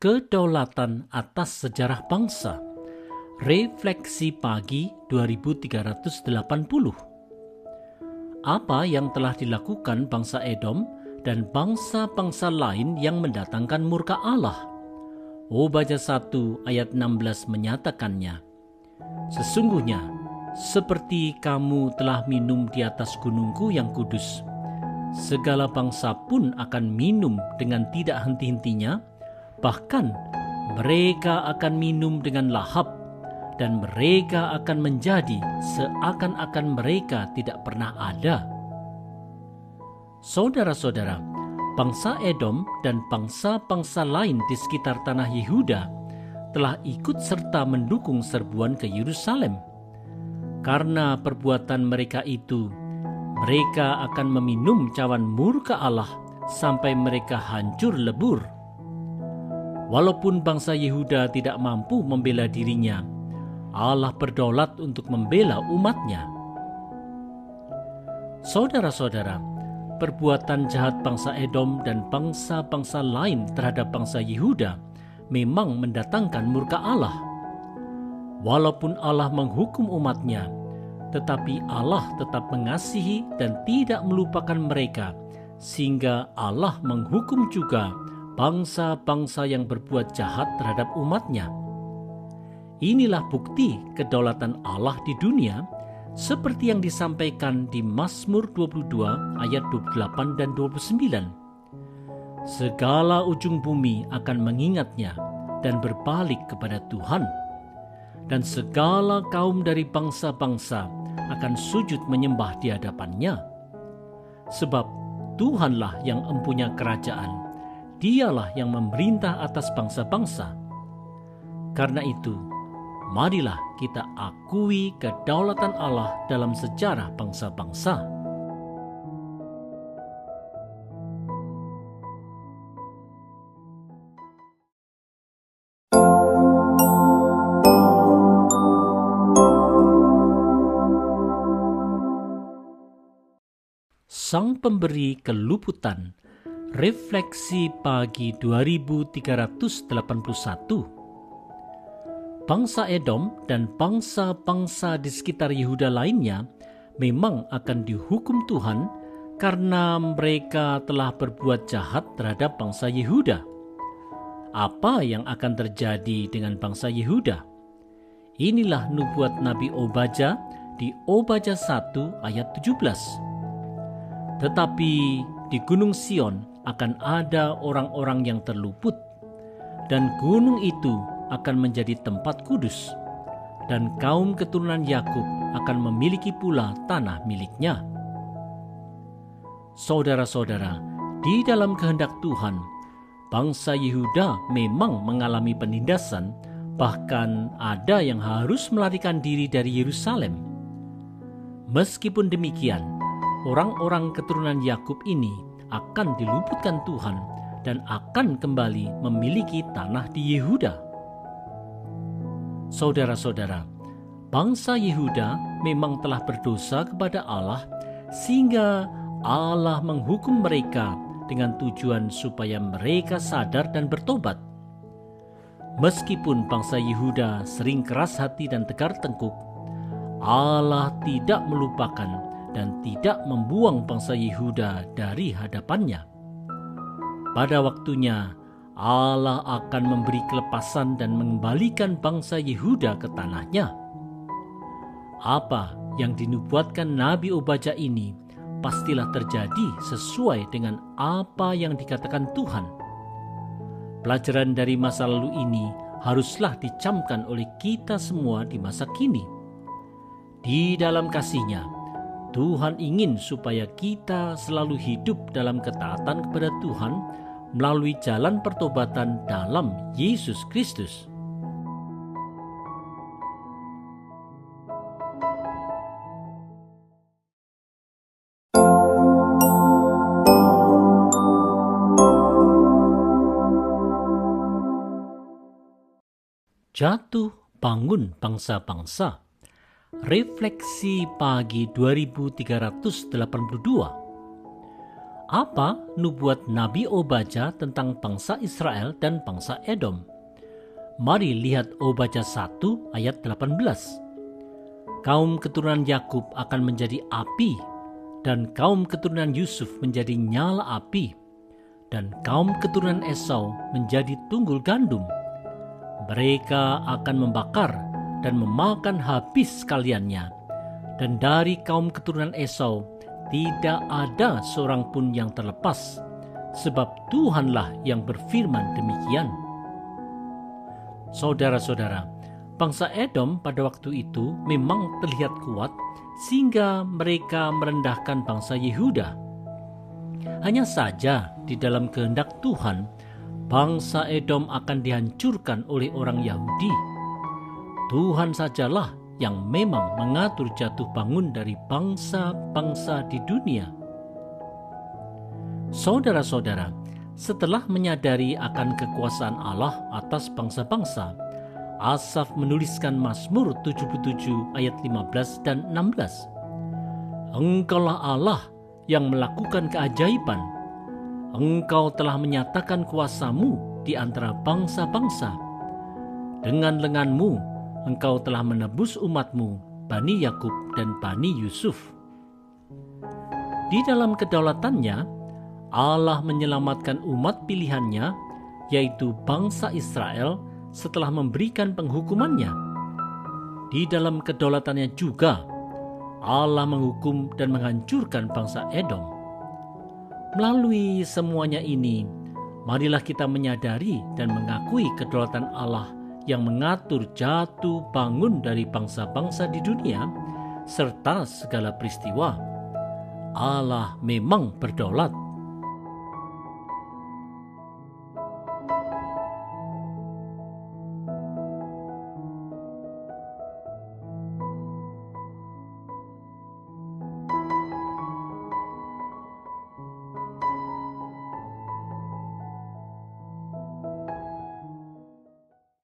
Kedaulatan atas sejarah bangsa. Refleksi pagi 2380. Apa yang telah dilakukan bangsa Edom dan bangsa-bangsa lain yang mendatangkan murka Allah? Obadya 1 ayat 16 menyatakannya. Sesungguhnya, seperti kamu telah minum di atas gunungku yang kudus, segala bangsa pun akan minum dengan tidak henti-hentinya, bahkan mereka akan minum dengan lahap, dan mereka akan menjadi seakan-akan mereka tidak pernah ada. Saudara-saudara, bangsa Edom dan bangsa-bangsa lain di sekitar tanah Yehuda telah ikut serta mendukung serbuan ke Yerusalem. Karena perbuatan mereka itu, mereka akan meminum cawan murka Allah sampai mereka hancur lebur. Walaupun bangsa Yehuda tidak mampu membela dirinya, Allah berdaulat untuk membela umatnya. Saudara-saudara, perbuatan jahat bangsa Edom dan bangsa-bangsa lain terhadap bangsa Yehuda memang mendatangkan murka Allah. Walaupun Allah menghukum umatnya, tetapi Allah tetap mengasihi dan tidak melupakan mereka, sehingga Allah menghukum juga bangsa-bangsa yang berbuat jahat terhadap umatnya. Inilah bukti kedaulatan Allah di dunia, seperti yang disampaikan di Mazmur 22 ayat 28 dan 29. Segala ujung bumi akan mengingatnya dan berbalik kepada Tuhan, dan segala kaum dari bangsa-bangsa akan sujud menyembah di hadapannya. Sebab Tuhanlah yang empunya kerajaan, Dialah yang memerintah atas bangsa-bangsa. Karena itu, marilah kita akui kedaulatan Allah dalam sejarah bangsa-bangsa. Sang Pemberi Keluputan. Refleksi pagi 2381. Bangsa Edom dan bangsa-bangsa di sekitar Yehuda lainnya memang akan dihukum Tuhan karena mereka telah berbuat jahat terhadap bangsa Yehuda. Apa yang akan terjadi dengan bangsa Yehuda? Inilah nubuat Nabi Obadya di Obadya 1 ayat 17. Tetapi di Gunung Sion akan ada orang-orang yang terluput, dan gunung itu akan menjadi tempat kudus, dan kaum keturunan Yakub akan memiliki pula tanah miliknya. Saudara-saudara, di dalam kehendak Tuhan, bangsa Yehuda memang mengalami penindasan, bahkan ada yang harus melarikan diri dari Yerusalem. Meskipun demikian, orang-orang keturunan Yakub ini akan diluputkan Tuhan dan akan kembali memiliki tanah di Yehuda. Saudara-saudara, bangsa Yehuda memang telah berdosa kepada Allah, sehingga Allah menghukum mereka dengan tujuan supaya mereka sadar dan bertobat. Meskipun bangsa Yehuda sering keras hati dan tegar tengkuk, Allah tidak melupakan dan tidak membuang bangsa Yehuda dari hadapannya. Pada waktunya, Allah akan memberi kelepasan dan mengembalikan bangsa Yehuda ke tanahnya. Apa yang dinubuatkan Nabi Obadya ini pastilah terjadi sesuai dengan apa yang dikatakan Tuhan. Pelajaran dari masa lalu ini haruslah dicamkan oleh kita semua di masa kini. Di dalam kasih-Nya, Tuhan ingin supaya kita selalu hidup dalam ketaatan kepada Tuhan melalui jalan pertobatan dalam Yesus Kristus. Jatuh bangun bangsa-bangsa. Refleksi pagi 2382. Apa nubuat Nabi Obadja tentang bangsa Israel dan bangsa Edom? Mari lihat Obadja 1 ayat 18. Kaum keturunan Yakub akan menjadi api, dan kaum keturunan Yusuf menjadi nyala api, dan kaum keturunan Esau menjadi tunggul gandum. Mereka akan membakar dan memakan habis sekaliannya, dan dari kaum keturunan Esau tidak ada seorang pun yang terlepas, sebab Tuhanlah yang berfirman demikian. Saudara-saudara, bangsa Edom pada waktu itu memang terlihat kuat sehingga mereka merendahkan bangsa Yehuda. Hanya saja di dalam kehendak Tuhan, bangsa Edom akan dihancurkan oleh orang Yahudi. Tuhan sajalah yang memang mengatur jatuh bangun dari bangsa-bangsa di dunia. Saudara-saudara, setelah menyadari akan kekuasaan Allah atas bangsa-bangsa, Asaf menuliskan Mazmur 77 ayat 15 dan 16. Engkaulah Allah yang melakukan keajaiban. Engkau telah menyatakan kuasamu di antara bangsa-bangsa. Dengan lenganmu Engkau telah menebus umatmu, Bani Yakub dan Bani Yusuf. Di dalam kedaulatannya, Allah menyelamatkan umat pilihannya, yaitu bangsa Israel, setelah memberikan penghukumannya. Di dalam kedaulatannya juga, Allah menghukum dan menghancurkan bangsa Edom. Melalui semuanya ini, marilah kita menyadari dan mengakui kedaulatan Allah yang mengatur jatuh bangun dari bangsa-bangsa di dunia serta segala peristiwa. Allah memang berdaulat.